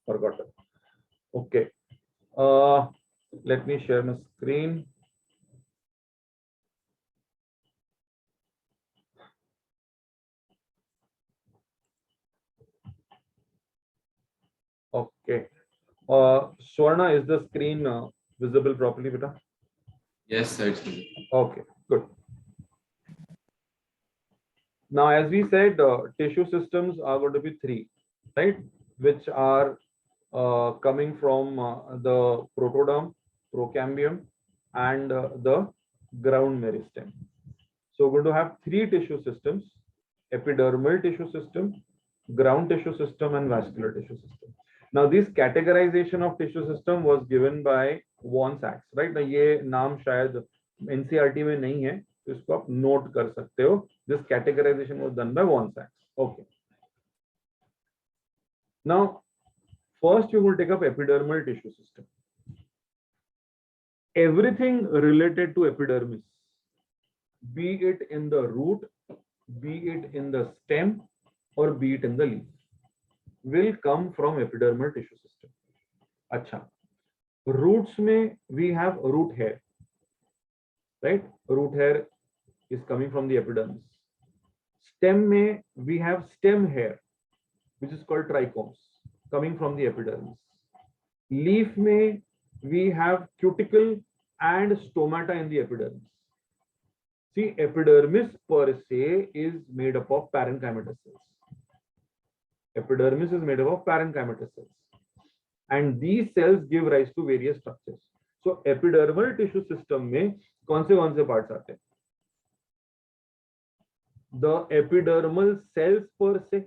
forgot it. Okay, let me share my screen. Okay, Swarna, is the screen visible properly, beta? Yes, sir. It's visible. Okay, good. Now, as we said, tissue systems are going to be three, right? Which are coming from the protoderm, procambium, and the ground meristem. So we're going to have three tissue systems: epidermal tissue system, ground tissue system, and vascular tissue system. Now, this categorization of tissue system was given by Von Sachs, right? ना ये नाम शायद NCERT में नहीं है, तो इसको आप नोट कर सकते हो. This categorization was done by Von Sachs. Okay. Now, first we will take up epidermal tissue system. Everything related to epidermis, be it in the root, be it in the stem, or be it in the leaf, will come from epidermal tissue system. Acha, roots में we have root hair, right? Root hair is coming from the epidermis. Stem में we have stem hair, which is called trichomes, coming from the epidermis. Leaf में we have cuticle and stomata in the epidermis. See, epidermis per se is made up of parenchymatous cells. Epidermis is made up of parenchymatous cells, and these cells give rise to various structures. So, epidermal tissue system में कौन से parts आते हैं? The epidermal cells per se,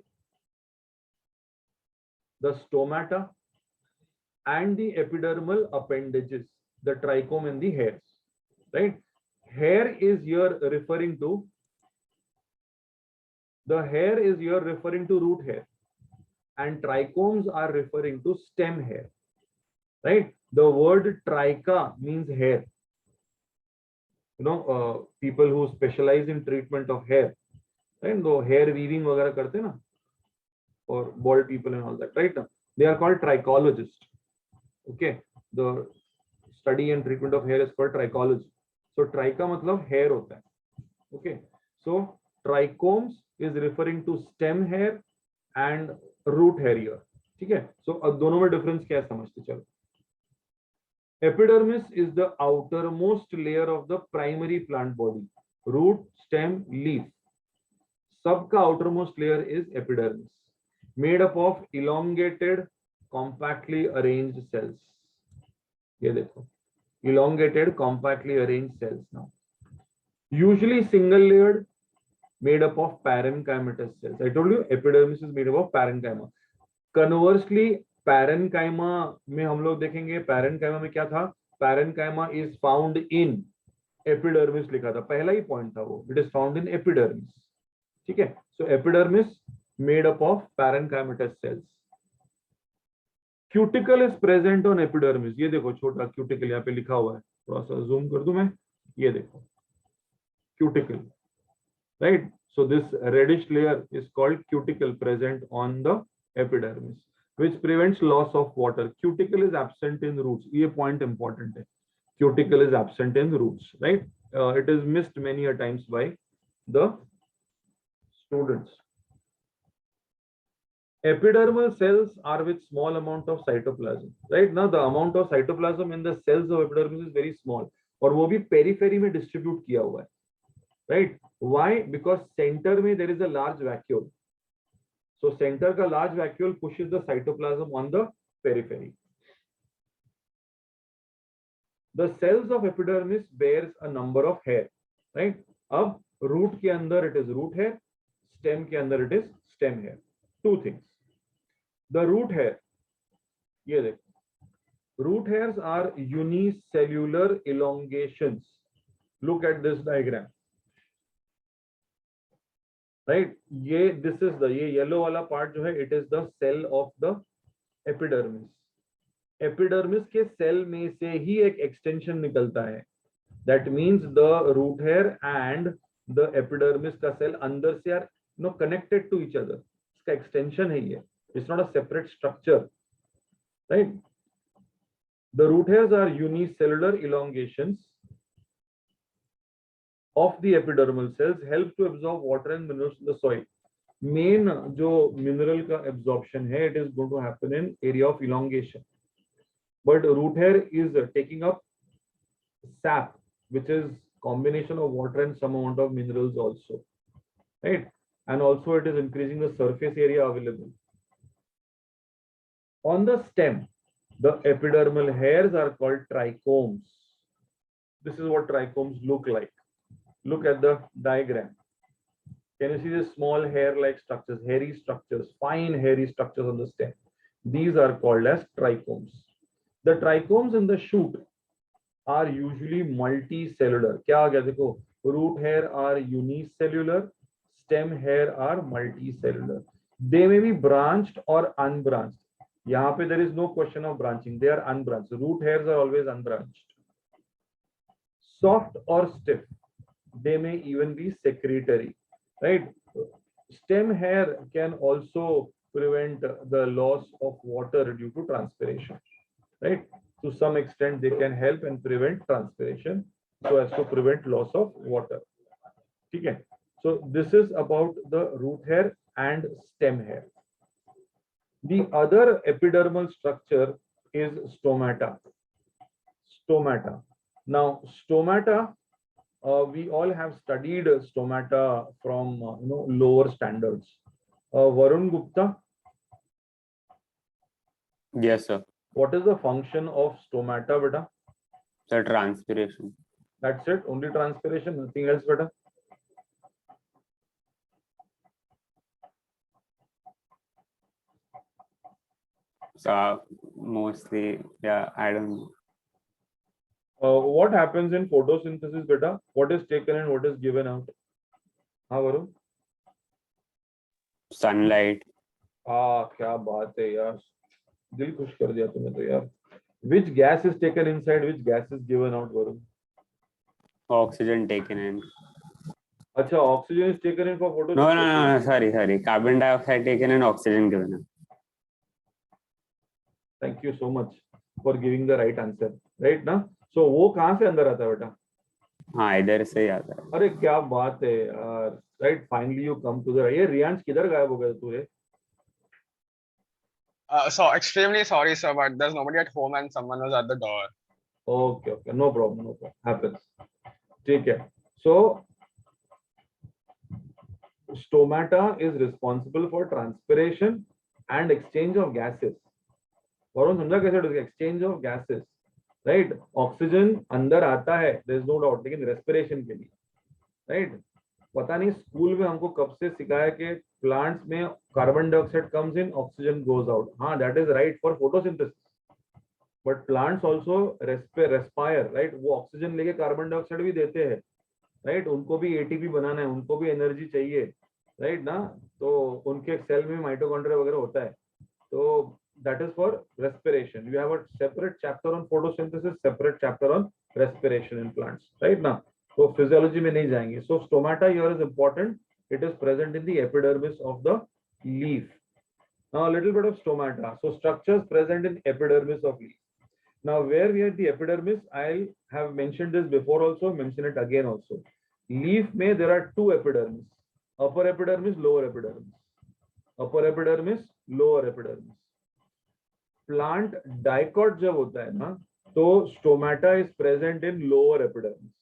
the stomata, and the epidermal appendages, the trichome and the hairs, right? Hair is here referring to, the hair is here referring to root hair, and trichomes are referring to stem hair, right? The word tricha means hair. You know, people who specialize in treatment of hair, right? So hair weaving वगैरह करते ना, or bald people and all that, right? They are called trichologists. Okay, the study and treatment of hair is called trichology. So tricha मतलब hair होता है. Okay, so trichomes is referring to stem hair and root hair here. ठीक है, so अब दोनों में difference क्या है समझते चलो. Epidermis is the outermost layer of the primary plant body. Root, stem, leaf. सबका outermost layer is epidermis, made up of elongated, compactly arranged cells. ये देखो, elongated, compactly arranged cells now. Usually single layered, made up of parenchymatous cells. I told you epidermis is made up of parenchyma. Conversely, parenchyma में हम लोग देखेंगे, parenchyma में क्या था? Parenchyma is found in epidermis लिखा था, पहला ही पॉइंट था वो. It is found in epidermis. ठीक है, so epidermis made up of parenchymatous cells. Cuticle is present on epidermis. ये देखो छोटा cuticle यहाँ पे लिखा हुआ है, थोड़ा सा zoom कर दूं मैं, ये देखो cuticle, right? So this reddish layer is called cuticle present on the epidermis, which prevents loss of water. Cuticle is absent in roots. ये point important है. Cuticle is absent in roots, right? It is missed many a times by the students. Epidermal cells are with small amount of cytoplasm, right? Now the amount of cytoplasm in the cells of epidermis is very small, और वो भी periphery में distribute किया हुआ है, right? Why? Because center में there is a large vacuole. So center का large vacuole pushes the cytoplasm on the periphery. The cells of epidermis bears a number of hair, right? अब root के अंदर it is root hair, stem के अंदर it is stem hair. Two things. The root hair, ये देखो, root hairs are unicellular elongations. Look at this diagram, right? ये this is the ये yellow वाला part जो है, it is the cell of the epidermis. Epidermis के cell में से ही एक extension निकलता है. That means the root hair and the epidermis का cell अंदर से are connected to each other. इसका extension है ये. It's not a separate structure. right? The root hairs are unicellular elongations of the epidermal cells, help to absorb water and minerals in the soil. Main जो mineral का absorption है, it is going to happen in area of elongation. But root hair is taking up sap, which is combination of water and some amount of minerals also, right? And also it is increasing the surface area available. On the stem, the epidermal hairs are called trichomes. This is what trichomes look like. Look at the diagram. Can you see the small hair-like structures, hairy structures, fine hairy structures on the stem? These are called as trichomes. The trichomes in the shoot are usually multicellular. क्या आ गया देखो, root hair are unicellular, stem hair are multicellular. They may be branched or unbranched. यहाँ पे there is no question of branching. They are unbranched. Root hairs are always unbranched. Soft or stiff. They may even be secretory, right? Stem hair can also prevent the loss of water due to transpiration, right? To some extent, they can help and prevent transpiration so as to prevent loss of water. Okay. So this is about the root hair and stem hair. The other epidermal structure is stomata. Stomata. Now, stomata, we all have studied stomata from lower standards. Varun Gupta. Yes, sir. What is the function of stomata, beta? The transpiration. That's it. Only transpiration, nothing else, beta. So mostly, yeah, I don't know. What happens in photosynthesis, beta? What is taken and what is given out? हाँ Varun? Sunlight. क्या बात है यार, दिल खुश कर दिया तुमने तो यार. Which gas is taken inside? Which gas is given out, Varun? Oxygen taken in. अच्छा, oxygen is taken in for photosynthesis. No. Sorry. Carbon dioxide taken and oxygen given in. Thank you so much for giving the right answer. Right ना? So वो कहाँ से अंदर आता है बेटा? हाँ, इधर से ही आता है. अरे क्या बात है यार. Right, finally you come to the. ये रियांश किधर गायब हो गया तू रे? So extremely sorry, sir, but there's nobody at home and someone was at the door. Okay, no problem. Happens. ठीक है. So stomata is responsible for transpiration and exchange of gases. Varun समझा कैसे? Exchange of gases, right? Oxygen अंदर आता है, there is no doubt, लेकिन respiration के लिए, right? पता नहीं स्कूल में हमको कब से सिखाया कि प्लांट्स में carbon dioxide comes in, oxygen goes out. हाँ, that is right for photosynthesis, but plants also respire, right? वो ऑक्सीजन लेके कार्बन डाइऑक्साइड भी देते हैं, राइट? उनको भी एटीपी बनाना है, उनको भी एनर्जी चाहिए, राइट ना? तो उनके सेल में माइटोकॉन्ड्रिया वगैरह होता है, तो that is for respiration. You have a separate chapter on photosynthesis, separate chapter on respiration in plants, right now? So physiology में नहीं जाएंगे. So stomata here is important. It is present in the epidermis of the leaf. Now a little bit of stomata. So structures present in epidermis of leaf. Now where we have the epidermis, I have mentioned this before also, mention it again also. Leaf में there are two epidermis. Upper epidermis, lower epidermis. Upper epidermis, lower epidermis. Plant dicot जब होता है ना, तो stomata is present in lower epidermis,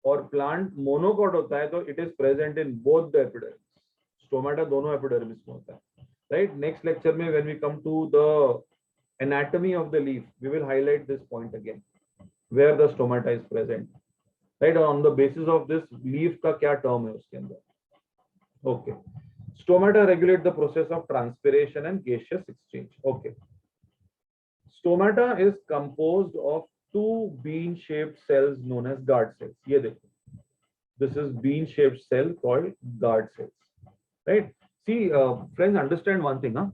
और plant monocot होता है तो it is present in both the epidermis. Stomata दोनों एपिडर्मिस में होता है, राइट? नेक्स्ट लेक्चर में when we come to the anatomy of the leaf, we will highlight this point again, where the stomata is present, right? On the basis of this leaf का क्या term है उसके अंदर. Okay. Stomata regulate the process of transpiration and gaseous exchange. Okay. Stomata is composed of two bean-shaped cells known as guard cells. ये देखो. This is bean-shaped cell called guard cells. Right? See, friends, understand one thing, huh?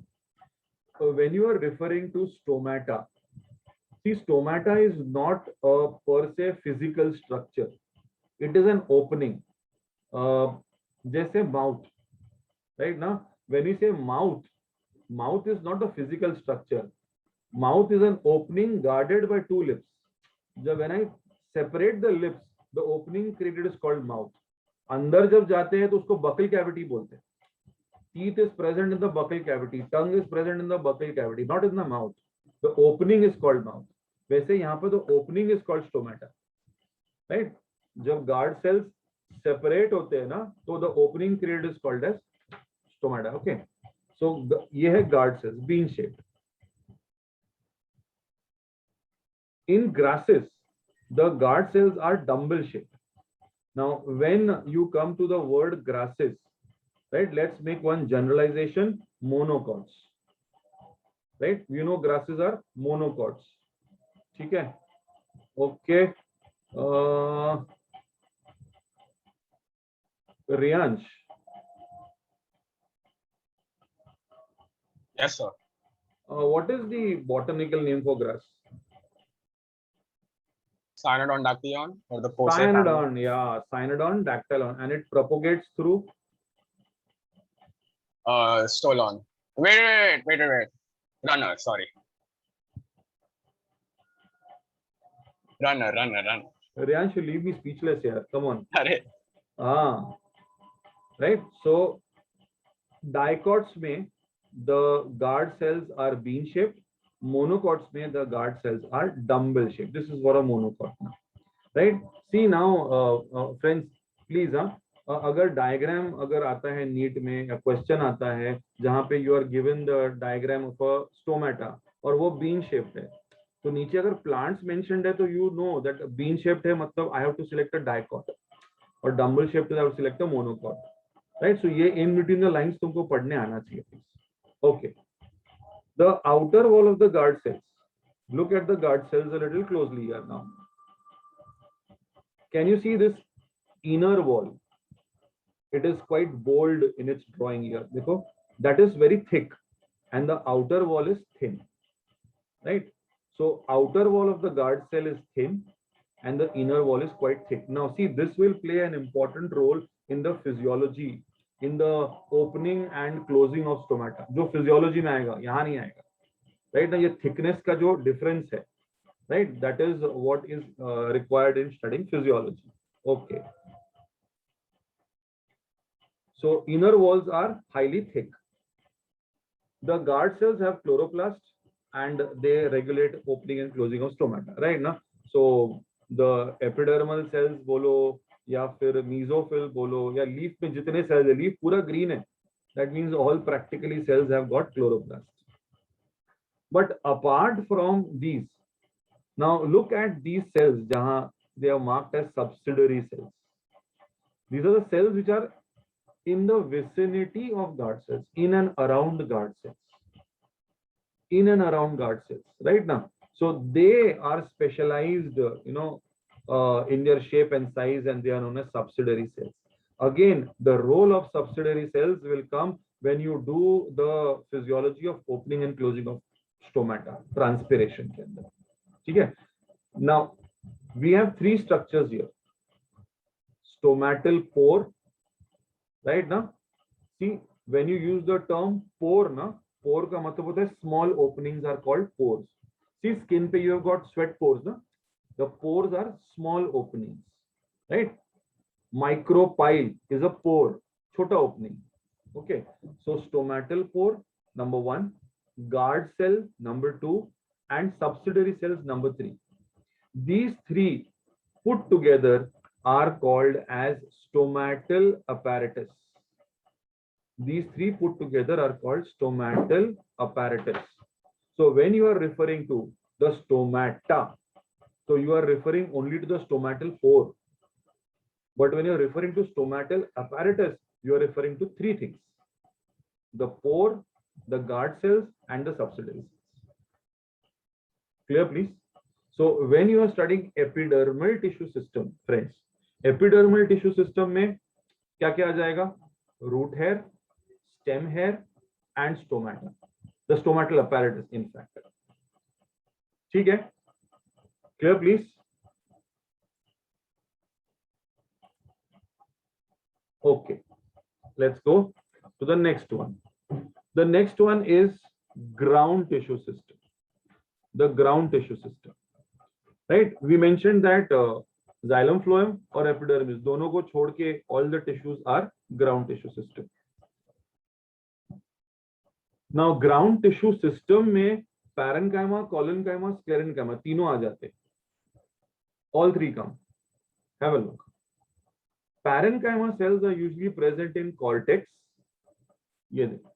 So when you are referring to stomata, see, stomata is not a per se physical structure. It is an opening. जैसे mouth. Right now, when we say mouth, Mouth is not a physical structure. Mouth is an opening guarded by two lips. जब when I separate the lips, the opening created is called mouth. अंदर जब जाते हैं तो उसको buccal cavity बोलते हैं. Teeth is present in the buccal cavity. Tongue is present in the buccal cavity, not in the mouth. The opening is called mouth. वैसे यहाँ पे the opening is called stomata, right? जब guard cells separate होते हैं ना, तो the opening created is called as stomata. Okay. So ये है guard cells, bean shaped. In grasses, the guard cells are dumbbell shaped. Now, when you come to the word grasses, right? Let's make one generalization: monocots. Right? You know, grasses are monocots. ठीक है? Okay. Riyansh. Yes, sir. What is the botanical name for grass? Cyanodon dactyon or the Poaceae family. Cyanodon, yeah, Cyanodon dactylon, and it propagates through Stolon. Wait. Runner, sorry. Runner. Riyansh, you leave me speechless here. Come on. Arre. Right. So dicots में the guard cells are bean shaped. Monocots में the guard cells are dumbbell shaped. This is what a monocot now. Right. See now, friends, please, अगर diagram अगर आता है NEET में या question आता है जहां पे you are given the diagram of a stomata और वो बीन शेप्ड है, तो नीचे अगर प्लांट्स मेंशन्ड है तो you know that bean shaped है, मतलब I have to select a dicot, और डम्बल शेप्ड है I have to select a monocot. Right. So ये इन बिटवीन द लाइंस तुमको पढ़ने आना चाहिए please. Okay. The outer wall of the guard cells, look at the guard cells a little closely here now. Can you see this inner wall? It is quite bold in its drawing here. देखो, that is very thick and the outer wall is thin, right? So outer wall of the guard cell is thin and the inner wall is quite thick. Now see, this will play an important role in the physiology, in the opening and closing of stomata. जो physiology में आएगा, यहाँ नहीं आएगा, right? ना ये thickness का जो difference है, right? That is what is required in studying physiology. Okay. So inner walls are highly thick. The guard cells have chloroplast and they regulate opening and closing of stomata, right? Na? So the epidermal cells बोलो या फिर mesophyll बोलो या leaf में जितने cells है, leaf पूरा green है, that means all practically cells have got chloroplast. But apart from these, now look at these cells जहाँ they are marked as subsidiary cells. These are the cells which are in the vicinity of guard cells, in and around guard cells, right now. So they are specialized, in their shape and size, and they are known as subsidiary cells. Again, the role of subsidiary cells will come when you do the physiology of opening and closing of stomata, transpiration के अंदर. ठीक है? Now we have three structures here: stomatal pore. Right now, see, when you use the term pore, pore का मतलब होता है small openings are called pores. See, skin पे you have got sweat pores, na? The pores are small openings, right? Micropyle is a pore, छोटा opening. Okay, so stomatal pore number 1, guard cell number 2, and subsidiary cells number 3. These three put together are called as stomatal apparatus. These three put together are called stomatal apparatus. So when you are referring to the stomata, so you are referring only to the stomatal pore. But when you are referring to stomatal apparatus, you are referring to three things: the pore, the guard cells, and the subsidiary cells. Clear, please? So when you are studying epidermal tissue system, friends, epidermal tissue system में क्या क्या आ जाएगा? Root hair, stem hair, and stomata. The stomatal apparatus, in fact. ठीक है? Clear, please? Okay. Let's go to the next one. The next one is ground tissue system. The ground tissue system, right? We mentioned that xylem, phloem or epidermis, दोनों को छोड़ के all the tissues are ground tissue system. Now ground tissue system में parenchyma, collenchyma, sclerenchyma तीनों आ जाते हैं. All three come. Have a look. Parenchyma cells are usually present in cortex. ये देखो.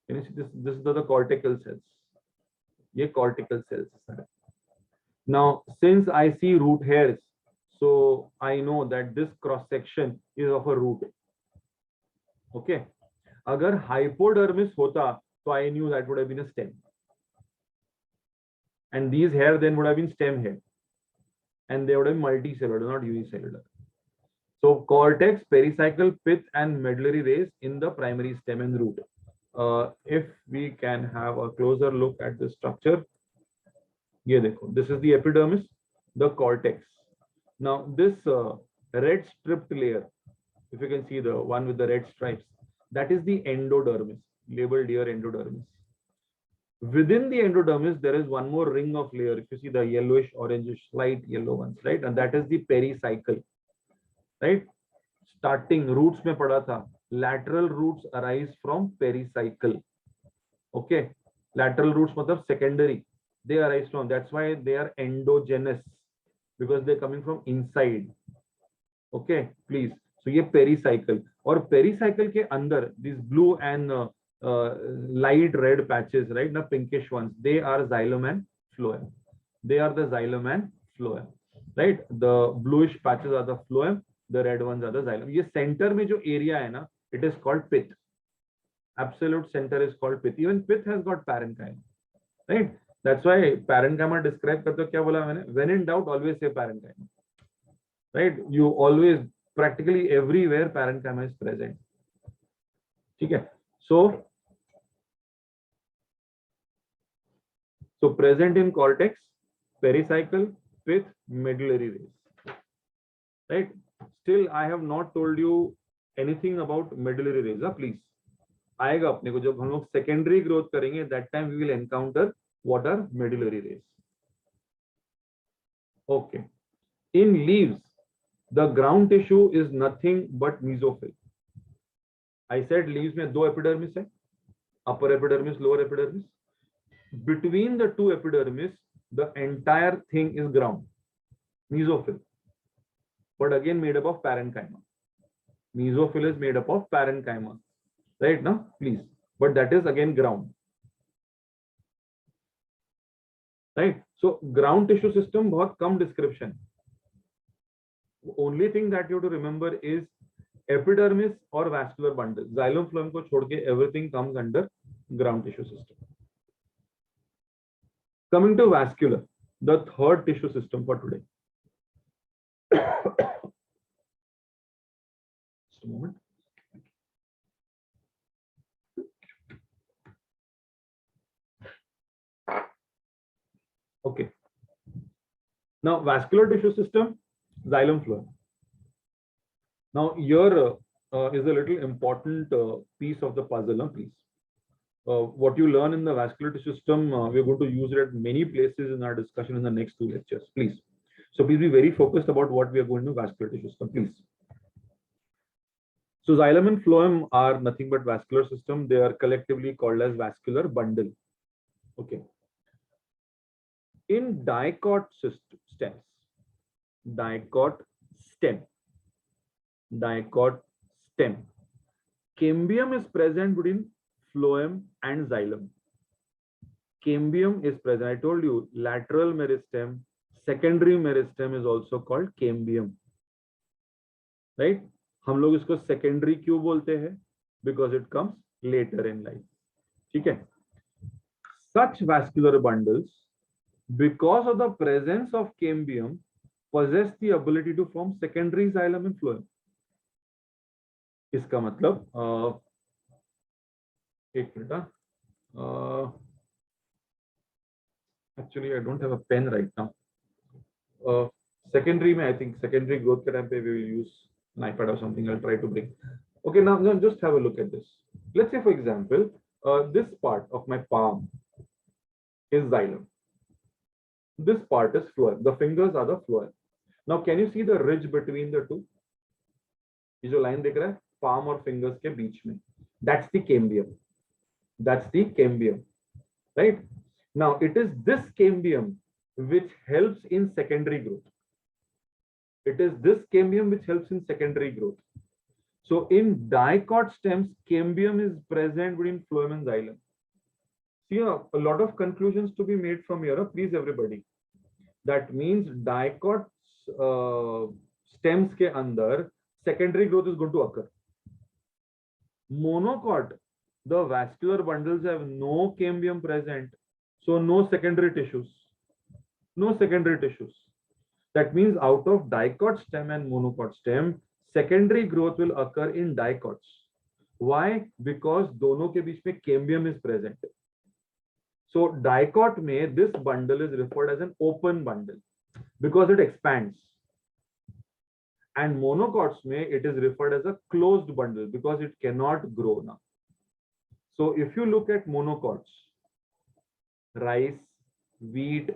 Can you see this? This is the cortical cells. ये cortical cells है. Now, since I see root hairs, so I know that this cross section is of a root. Okay. अगर hypodermis होता, so I knew that would have been a stem. And these hair then would have been stem hair. And they would have been multicellular, not unicellular. So cortex, pericycle, pith, and medullary rays in the primary stem and root. If we can have a closer look at the structure, ये देखो, this is the epidermis, the cortex. Now this red stripped layer, if you can see the one with the red stripes, that is the endodermis, labeled here endodermis. Within the endodermis, there is one more ring of layer. If you see the yellowish, orangish, light yellow ones, right? And that is the pericycle, right? Starting roots में पढ़ा था. Lateral roots arise from pericycle. Okay, lateral roots मतलब secondary. They arise from. That's why they are endogenous, because they're coming from inside. Okay, please. So ये pericycle. और pericycle के अंदर these blue and light red patches, right? The pinkish ones. They are xylem and phloem. They are the xylem and phloem, right? The bluish patches are the phloem. The red ones are the xylem. ये center में जो area है ना, it is called pith. Absolute center is called pith. Even pith has got parenchyma, right? That's why parenchyma describe करते हो क्या बोला मैंने? When in doubt, always say parenchyma, right? You always, practically everywhere parenchyma is present. ठीक है? So present in cortex, pericycle, pith, medullary rays, right? Still, I have not told you anything about medullary rays. Please, आएगा अपने को जब हम लोग secondary growth करेंगे. That time we will encounter what are medullary rays. Okay. In leaves, the ground tissue is nothing but mesophyll. I said leaves में दो epidermis है, upper epidermis, lower epidermis. Between the two epidermis, the entire thing is ground, mesophyll, but again made up of parenchyma. Mesophyll is made up of parenchyma, right? Now, please, but that is again ground, right? So ground tissue system बहुत कम description. Only thing that you have to remember is epidermis or vascular bundle. Xylem, phloem को छोड़ के everything comes under ground tissue system. Coming to vascular, the third tissue system for today. Just a moment. Okay. Now, vascular tissue system, xylem, phloem. Now, here is a little important piece of the puzzle, please. What you learn in the vascular tissue system, we're going to use it at many places in our discussion in the next two lectures, please. So please be very focused about what we are going to vascular tissue system, please. So xylem and phloem are nothing but vascular system. They are collectively called as vascular bundle. Okay. In dicot stems, dicot stem, cambium is present between phloem and xylem. Cambium is present. I told you lateral meristem, secondary meristem is also called cambium, right? हम लोग इसको secondary क्यों बोलते हैं? Because it comes later in life. ठीक है? Such vascular bundles, because of the presence of cambium, possess the ability to form secondary xylem and phloem. इसका मतलब एक minute, actually I don't have a pen right now. Secondary में I think secondary growth के time पे we will use an iPad or something. I'll try to bring. Okay, now just have a look at this. Let's say for example this part of my palm is xylem. This part is phloem. The fingers are the phloem. Now, can you see the ridge between the two? ये जो line दिख रहा है palm और fingers के बीच में, that's the cambium. That's the cambium, right? Now, it is this cambium which helps in secondary growth. It is this cambium which helps in secondary growth. So, in dicot stems, cambium is present between phloem and xylem. See, a lot of conclusions to be made from here. Please, everybody. That means dicot stems के अंदर secondary growth is going to occur. Monocot, the vascular bundles have no cambium present, so no secondary tissues. No secondary tissues. That means out of dicot stem and monocot stem, secondary growth will occur in dicots. Why? Because दोनों के बीच में cambium is present. So dicot में this bundle is referred as an open bundle because it expands. And monocots में it is referred as a closed bundle because it cannot grow now. So if you look at monocots, rice, wheat,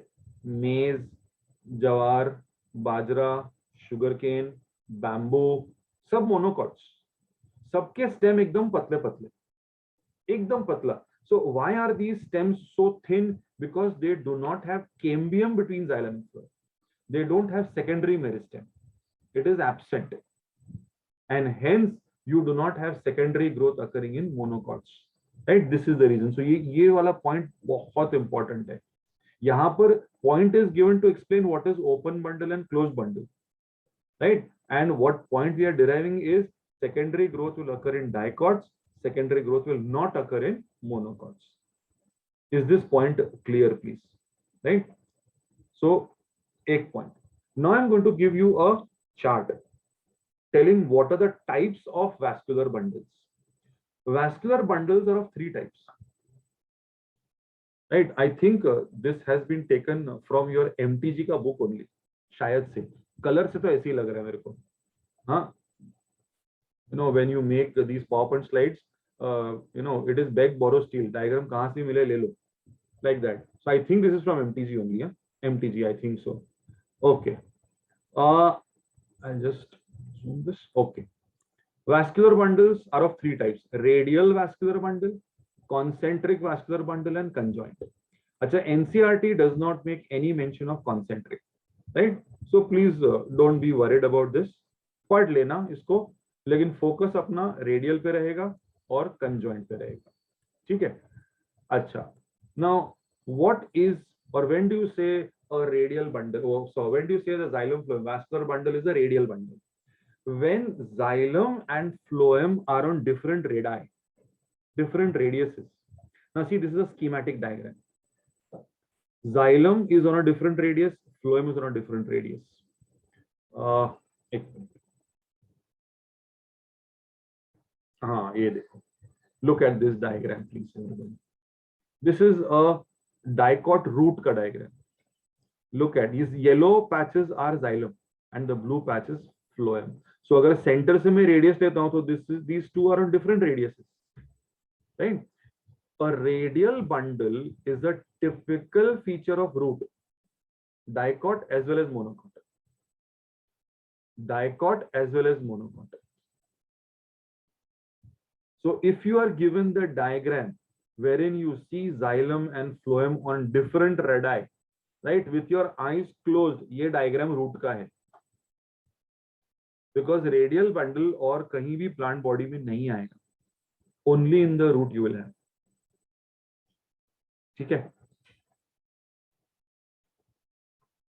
maize, jawar, bajra, sugarcane, bamboo, सब monocots. सबके stem एकदम पतले पतले, एकदम पतला. So why are these stems so thin? Because they do not have cambium between xylem and phloem. They don't have secondary meristem. It is absent. And hence you do not have secondary growth occurring in monocots. Right? This is the reason. So ये वाला point बहुत important है. यहाँ पर point is given to explain what is open bundle and closed bundle. Right? And what point we are deriving is secondary growth will occur in dicots. Secondary growth will not occur in monocots. Is this point clear, please? Right? So, एक point. Now I'm going to give you a chart telling what are the types of vascular bundles. Vascular bundles are of three types. Right? I think this has been taken from your MTG का book only. शायद से. Color से तो ऐसे ही लग रहा है मेरे को. हाँ. You know, when you make these PowerPoint slides, you know, it is beg, borrow, steal. Diagram कहाँ से मिले ले लो. Like that. So I think this is from MTG only. Yeah? MTG, I think so. Okay. I'll just zoom this. Okay. Vascular bundles are of three types: radial vascular bundle, concentric vascular bundle, and conjoint. Acha, NCERT does not make any mention of concentric, right? So please don't be worried about this. पढ़ लेना इसको, लेकिन focus अपना radial पे रहेगा और conjoint पे रहेगा. ठीक है? अच्छा. Now, what is or when do you say a radial bundle? Oh, so when do you say the xylem phloem vascular bundle is a radial bundle? When xylem and phloem are on different radii, different radiuses. Now see, this is a schematic diagram. Xylem is on a different radius, phloem is on a different radius. ये देखो. Look at this diagram, please. This is a dicot root का diagram. Look at these yellow patches are xylem and the blue patches phloem. So अगर center से मैं radius लेता हूँ तो these two are on different radiuses, right? A radial bundle is a typical feature of root, dicot as well as monocot. Dicot as well as monocot. So if you are given the diagram wherein you see xylem and phloem on different radii, right, with your eyes closed, ये diagram root का है. Because radial bundle और कहीं भी plant body में नहीं आएगा. Only in the root you will have. ठीक है?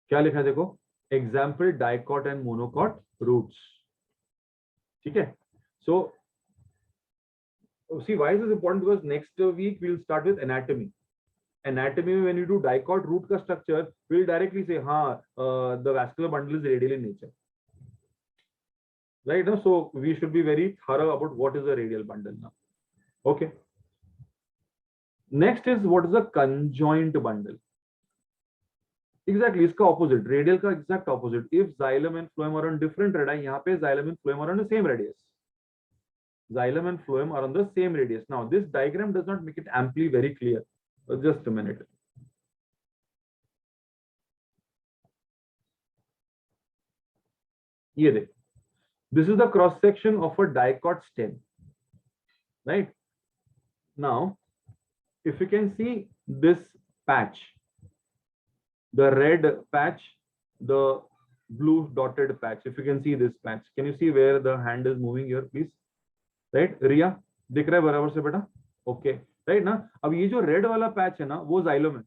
क्या लिखा है देखो? Example dicot and monocot roots. ठीक है? So see, why is this important? Because next week we'll start with anatomy. Anatomy, when you do dicot root ka structure, we'll directly say, the vascular bundle is radial in nature. Right now, so we should be very thorough about what is a radial bundle now. Okay. Next is what is a conjoint bundle. Exactly, इसका opposite. Radial का exact opposite. If xylem and phloem are on different radii, यहाँ पे xylem and phloem are on the same radius. Xylem and phloem are on the same radius. Now, this diagram does not make it amply very clear. Just a minute. Here, this is the cross section of a dicot stem, right? Now, if you can see this patch, the red patch, the blue dotted patch, if you can see this patch, can you see where the hand is moving here, please? Right, Riya, दिख रहा है बराबर से बेटा? Okay, right ना? अब ये जो रेड वाला पैच है ना, वो जाइलम है,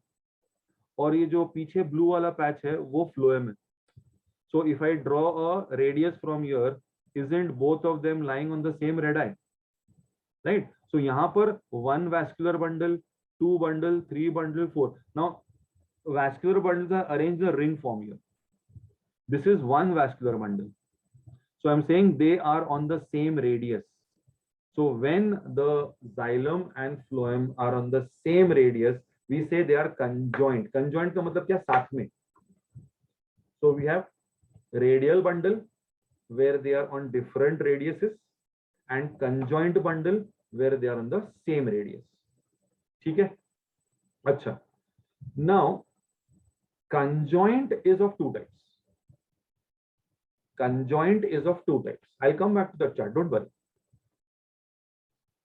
और ये जो पीछे ब्लू वाला पैच है, वो फ्लोएम है. So if I draw a radius from here, isn't both of them lying on the same red eye? Right? So यहाँ पर one vascular bundle, two bundle, three bundle, four. Now vascular bundles are arranged in a ring form here. This is one vascular bundle. So I'm saying they are on the same radius. So when the xylem and phloem are on the same radius, we say they are conjoined. Conjoined का मतलब क्या? साथ में. So we have radial bundle where they are on different radiuses and conjoint bundle where they are on the same radius. ठीक है? अच्छा. Now conjoint is of two types. Conjoint is of two types. I'll come back to the chart, don't worry.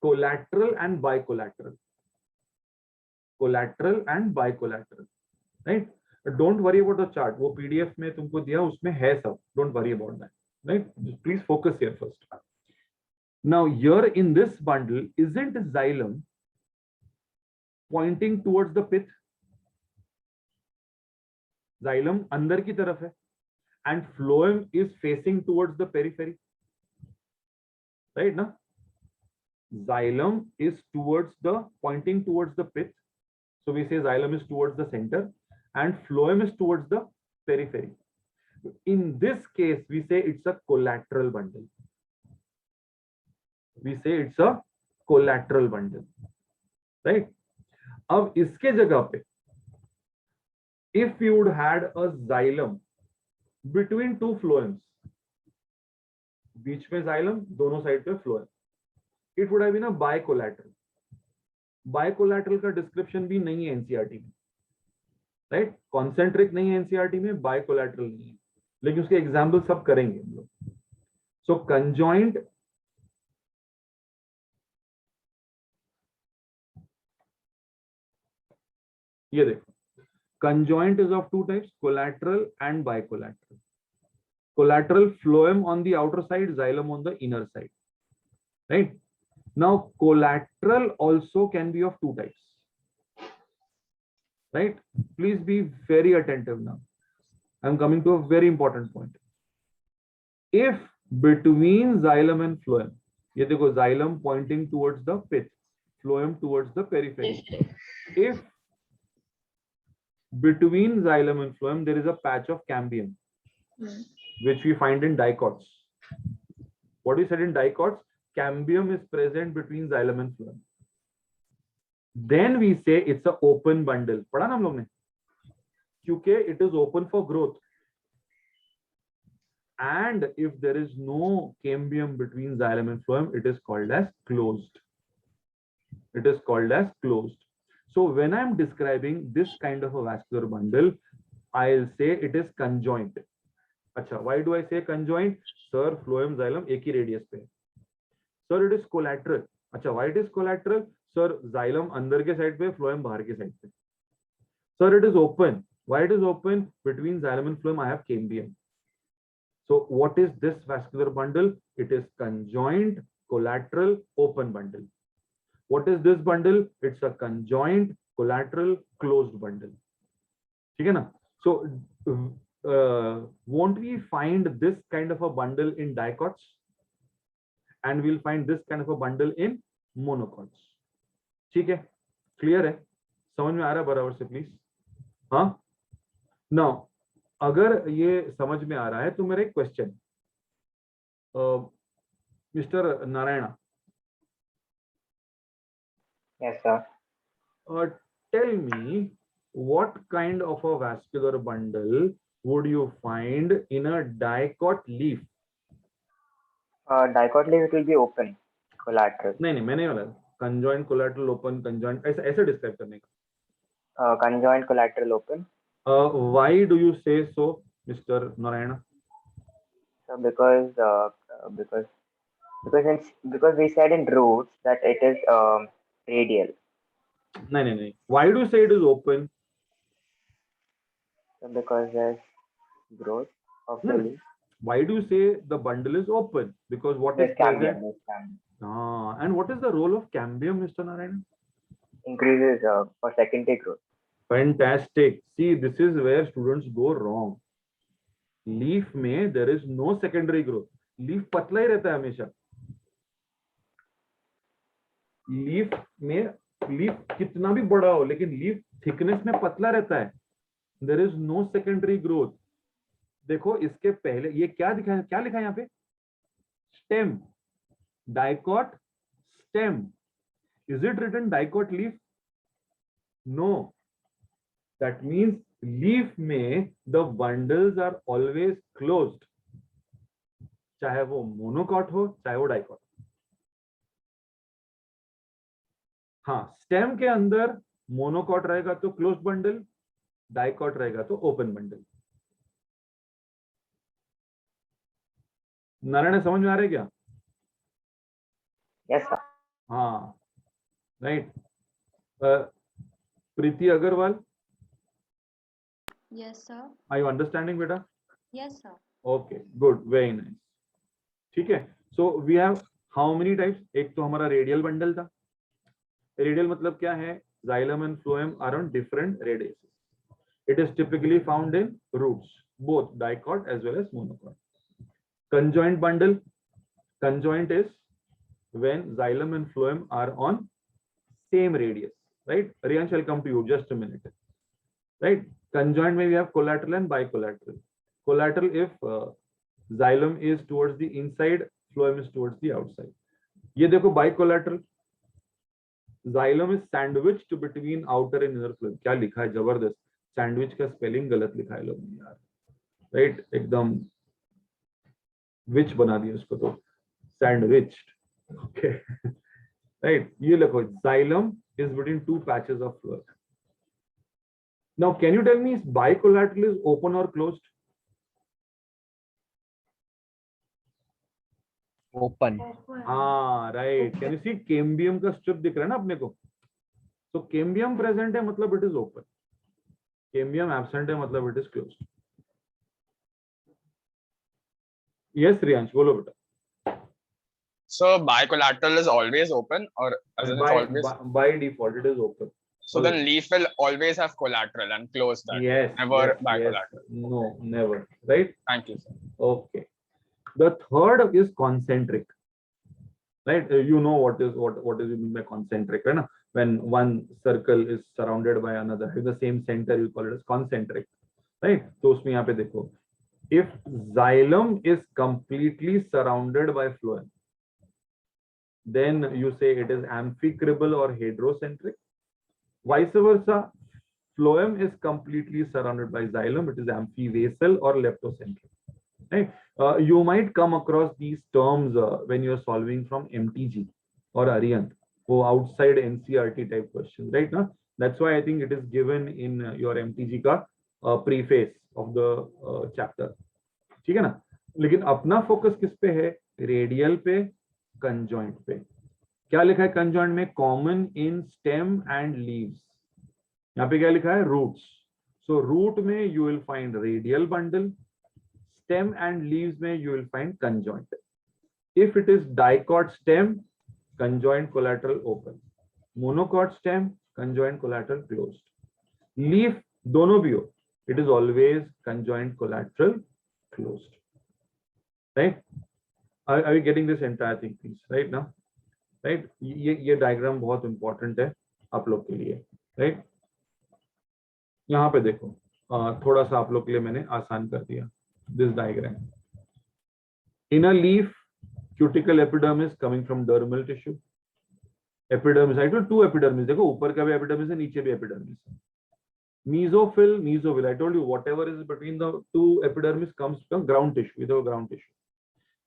Collateral and bicollateral. Collateral and bicollateral. Right? Don't worry about the chart. वो PDF में तुमको दिया उसमें है सब. Don't worry about that. Right? Just please focus here first. Now here in this bundle, isn't xylem pointing towards the pith? Xylem अंदर की तरफ है, and phloem is facing towards the periphery. Right? ना? Xylem is pointing towards the pith. So we say xylem is towards the center and phloem is towards the periphery. In this case, we say it's a collateral bundle. We say it's a collateral bundle. Right? अब इसके जगह पे, if you would had a xylem between two phloems, बीच में xylem, दोनों side पे phloem, it would have been a bicollateral. Bicollateral का description भी नहीं है NCERT में, right? Concentric नहीं है NCERT में, bicollateral नहीं है, लेकिन उसके example सब करेंगे हम लोग. So conjoint ये देखो, conjoint is of two types, collateral and bicollateral. Collateral phloem on the outer side, xylem on the inner side, right? Now collateral also can be of two types, right? Please be very attentive now. I'm coming to a very important point. If between xylem and phloem, ये देखो xylem pointing towards the pith, phloem towards the periphery. If between xylem and phloem there is a patch of cambium, which we find in dicots. What we said in dicots, cambium is present between xylem and phloem. Then we say it's an open bundle. पढ़ा ना हम लोग ने? क्योंकि it is open for growth. And if there is no cambium between xylem and phloem, it is called as closed. It is called as closed. So when I'm describing this kind of a vascular bundle, I'll say it is conjoint. अच्छा, why do I say conjoint? Sir, phloem xylem एक ही radius पे. Sir, it is collateral. अच्छा, why it is collateral? Sir, xylem अंदर के side पे, phloem बाहर के side पे. Sir, it is open. Why it is open? Between xylem and phloem I have cambium. So what is this vascular bundle? It is conjoint, collateral, open bundle. What is this bundle? It's a conjoint, collateral, closed bundle. ठीक है ना? So won't we find this kind of a bundle in dicots? And we'll find this kind of a bundle in monocots. ठीक है? Clear है? समझ में आ रहा है बराबर से please? हाँ? Now, अगर ये समझ में आ रहा है तो मेरा एक question, mister Narayana. Yes, sir. Tell me, what kind of a vascular bundle would you find in a dicot leaf? Dicot leaf, it will be open. collateral. नहीं मैंने बोला conjoined collateral open, conjoined ऐसे ऐसे डिस्क्राइब करने का. Conjoined collateral open. Why do you say so, Mr. Narayana? So because we said in roots that it is radial. नहीं. Why do you say it is open? So because there's growth of the No. leaf. Why do you say the bundle is open? Because what is There's cambium. present? There's cambium. And what is the role of cambium, Mr. Narayana? Increases for secondary growth. Fantastic. See, this is where students go wrong. Leaf में there is no secondary growth. Leaf पतला ही रहता है हमेशा. Leaf में leaf कितना भी बड़ा हो लेकिन leaf thickness में पतला रहता है. There is no secondary growth. देखो इसके पहले ये क्या लिखा है यहाँ पे? Stem. Dicot stem. Is it written dicot leaf? No. That means leaf में the bundles are always closed. चाहे वो monocot हो चाहे वो dicot. हाँ, stem के अंदर monocot रहेगा तो closed bundle, dicot रहेगा तो open bundle. नारायण समझ में आ रहा है क्या? Yes, sir. हाँ, right. Preeti Agarwal. Yes, sir. Are you understanding, beta? Yes, sir. Okay, good, very nice. ठीक है. So we have how many types? एक तो हमारा radial bundle था. Radial मतलब क्या है? Xylem and phloem are on different radiuses. It is typically found in roots, both dicot as well as monocot. Conjoint bundle. Conjoint is when xylem and phloem are on same radius, right? Riyan shall come to you just a minute, right? Conjoint में we have collateral and bicollateral. Collateral if xylem is towards the inside, phloem is towards the outside. ये देखो bicollateral. Xylem is sandwiched between outer and inner phloem. क्या लिखा है जबरदस्त. Sandwich का spelling गलत लिखा है लोगों ने यार. Right? एकदम which बना दिया उसको तो. Sandwiched. Okay. Right? ये लिखो xylem is between two patches of phloem. Now, can you tell me if bicollateral is open or closed? Open. हाँ, right. Can you see cambium का strip दिख रहा है ना अपने को? So cambium present है मतलब it is open. Cambium absent है मतलब it is closed. Yes, Riyansh, बोलो बेटा. So bicollateral is always open, or as in it's always. By default, it is open. So then leaf will always have collateral and close that. Yes. Never yes, bicollateral. yes. No, never. Right? Thank you, sir. Okay. The third is concentric. Right? You know what is mean by concentric, right? When one circle is surrounded by another, with the same center, you call it as concentric. Right? So उसमें यहाँ पे देखो. If xylem is completely surrounded by phloem, then you say it is amphicribal or heterocentric. Vice versa, phloem is completely surrounded by xylem, it is amphivasal or leptocentric. Right? You might come across these terms when you are solving from MTG or Arihant, or outside NCERT type questions, right? Now, that's why I think it is given in your MTG का preface of the chapter. ठीक है ना? लेकिन अपना focus किस पे है? Radial पे, कंजॉइंट पे. क्या लिखा है कंजॉइंट में? Common in stem and leaves. यहाँ पे क्या लिखा है? रूट्स. सो रूट में you will find radial bundle, stem and leaves में you will find conjoint. If it is dicot stem, conjoint collateral open. Monocot stem, conjoint collateral closed. Leaf दोनों भी हो, it is always conjoint collateral closed. Right? Are you getting this entire thing, please? Right now, right? ये diagram बहुत important है आप लोग के लिए, right? यहाँ पे देखो, थोड़ा सा आप लोग के लिए मैंने आसान कर दिया. This diagram. In a leaf, cuticle epidermis coming from dermal tissue. Epidermis, I told two epidermis. देखो ऊपर का भी epidermis है, नीचे भी epidermis है. Mesophyll, I told you whatever is between the two epidermis comes from ground tissue, without ground tissue.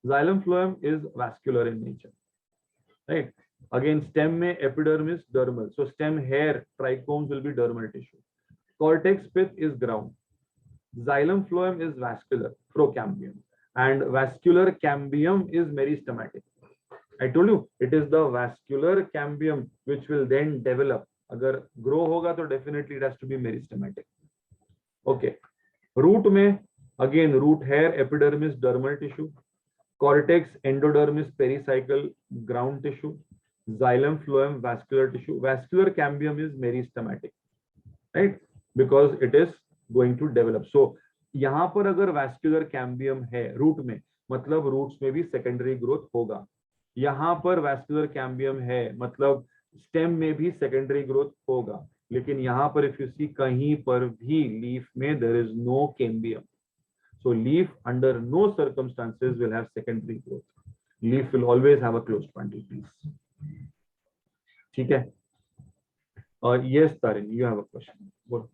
Xylem phloem is vascular in nature, right? Again, stem में epidermis, dermal. So stem, hair, trichomes will be dermal tissue. Cortex, pith is ground. Xylem, phloem is vascular, procambium, and vascular cambium is meristematic. I told you it is the vascular cambium which will then develop. अगर grow होगा तो definitely it has to be meristematic. Okay. Root में again root, hair, epidermis, dermal tissue. Cortex, endodermis, pericycle, ground tissue. Xylem, phloem, vascular tissue. Vascular cambium is meristematic, right? Because it is going to develop. So यहाँ पर अगर vascular cambium है root में, मतलब roots में भी secondary growth होगा. यहाँ पर vascular cambium है, मतलब stem में भी secondary growth होगा. लेकिन यहाँ पर if you see कहीं पर भी leaf में there is no cambium. So leaf under no circumstances will have secondary growth. Leaf will always have a closed bundle, please. ठीक है? Yes, Tarin, you have a question. What?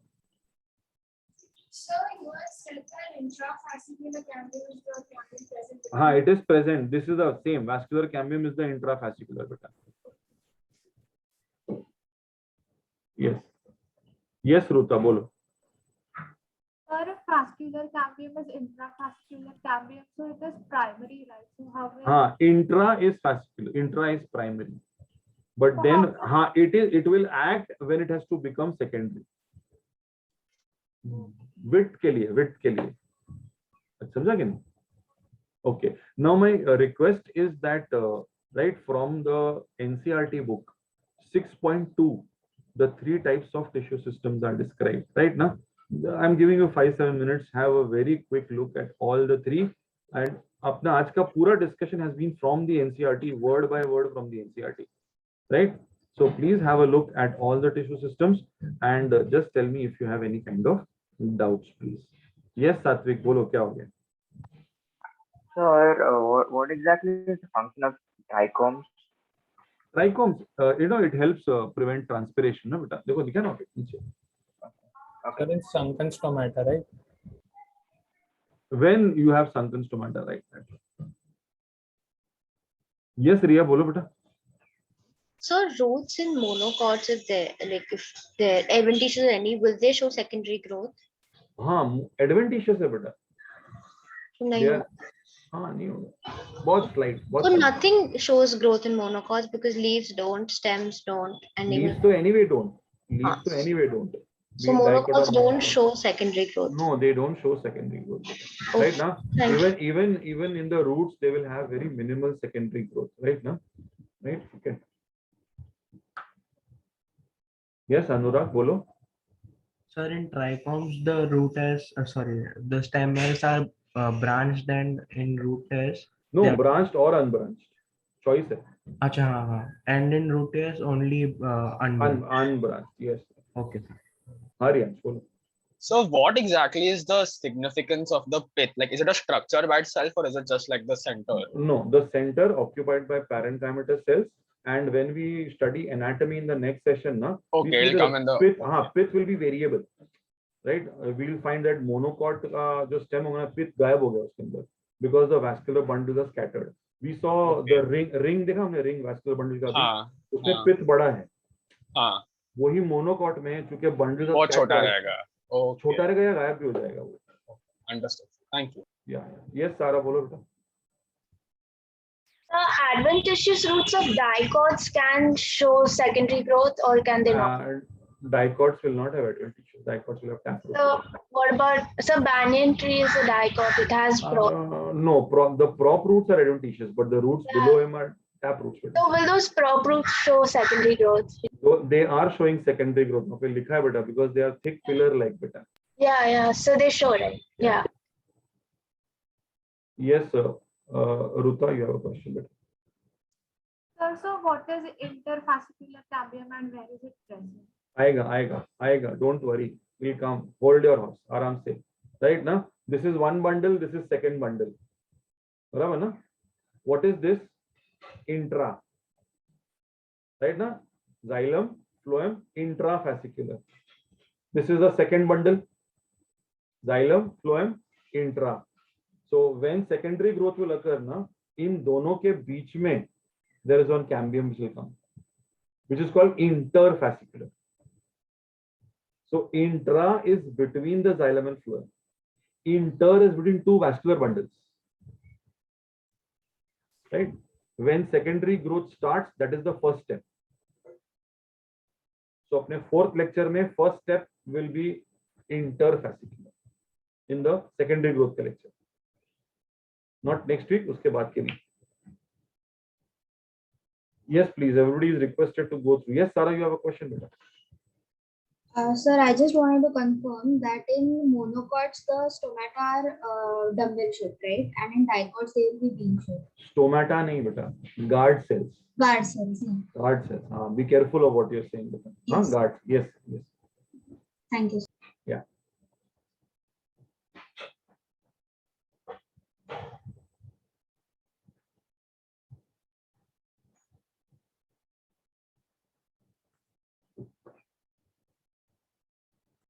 So you have said that intrafascicular cambium is the cambium present. हाँ, it is present. This is the same. Vascular cambium is the intrafascicular beta. Yes. Yes, Ruta, बोलो. Sir, if vascular cambium is intrafascicular cambium, so it is primary, right? So how will हाँ, intra is fascicular. Intra is primary. But then, हाँ, it will act when it has to become secondary. Width के लिए. समझा कि नहीं? Okay. Now my request is that right from the NCERT book 6.2, the 3 types of tissue systems are described. Right now, I'm giving you 5-7 minutes. Have a very quick look at all the 3. And अपना आज का पूरा discussion has been from the NCERT, word by word from the NCERT. Right? So please have a look at all the tissue systems and just tell me if you have any kind of doubts, please. Yes, Satvik, बोलो क्या हो गया? Sir, what exactly is the function of trichomes? Trichomes, it helps prevent transpiration. ना बेटा, देखो दिखा ना नीचे. Sir, in sunken stomata, right? When you have sunken stomata, right? Yes, Riya, बोलो बेटा. So roots in monocots, if they're like if they're adventitious or any, will they show secondary growth? हाँ, adventitious है बेटा. नहीं. They are- हाँ, नहीं होगा. बहुत slight. बहुत So slight. nothing shows growth in monocots because leaves don't, stems don't, and Leaves even तो anyway don't. Leaves हाँ. तो anyway don't. so Be it dicot monocots or don't monocot. show secondary growth. No, they don't show secondary growth. Okay. Right now, Thank you. even in the roots, they will have very minimal secondary growth. Right now, right? Okay. Yes, Anurag, बोलो. Sir, in trichomes, the root hairs, the stem hairs are branched, and in root hairs, No, they are- branched or unbranched. Choice है. अच्छा हाँ हाँ, and in root hairs only unbranched. Unbranched. Yes. Okay. Haryansh, बोलो. So what exactly is the significance of the pith? Like, is it a structure by itself or is it just like the center? No, the center occupied by parenchymatous cells. And when we study anatomy in the next session, na, we Okay, see it'll come in the pith, pith will be variable, right? We'll find that monocot जो stem होगा ना, pith गायब हो गया उसके अंदर because the vascular bundles are scattered. We saw the ring देखा हमने ring vascular bundle का हाँ, उसमें हाँ. pith बड़ा है. हाँ, वही monocot में चूंकि bundles बहुत छोटा रहेगा. Okay, छोटा रहेगा या गायब भी हो जाएगा वो. understood. Thank you. Yeah. Yes, Sara, बोलो बेटा. adventitious roots of dicots can show secondary growth or can they not? Dicots will not have adventitious. Dicots will have taproot. So what about banyan tree is a dicot, it has prop. No, the prop roots are adventitious, but the roots Yeah. below him are tap roots. So will those prop roots show secondary growth? So they are showing secondary growth. वहाँ पे लिखा है बेटा, because they are thick pillar like बेटा. Yeah, so they show, right? Yeah. Yes, sir. Ruta, you have a question, बेटा. Sir, so what is interfascicular cambium and where is it present? आएगा. Don't worry. We'll come. Hold your horse. आराम से. Right ना? This is one bundle. This is second bundle. बराबर ना? What is this? Intra. Right ना? Xylem, phloem, intrafascicular. This is the second bundle. Xylem, phloem, intra. So when secondary growth will occur ना, इन दोनों के बीच में there is one cambium which will come, which is called interfascicular. So intra is between the xylem and phloem. Inter is between two vascular bundles. Right? When secondary growth starts, that is the first step. So अपने fourth lecture में first step will be interfascicular in the secondary growth का lecture. Not next week, उसके बाद के लिए. Yes, please. Everybody is requested to go through. Yes, Sarah, you have a question, beta. Sir, I just wanted to confirm that in monocots the stomata are dumbbell shaped, right? And in dicots they will be bean shaped. Stomata नहीं बेटा, guard cells. Guard cells. Yeah. Guard cells. Be careful of what you're saying, beta. Yes. Guard. Yes, yes. Thank you.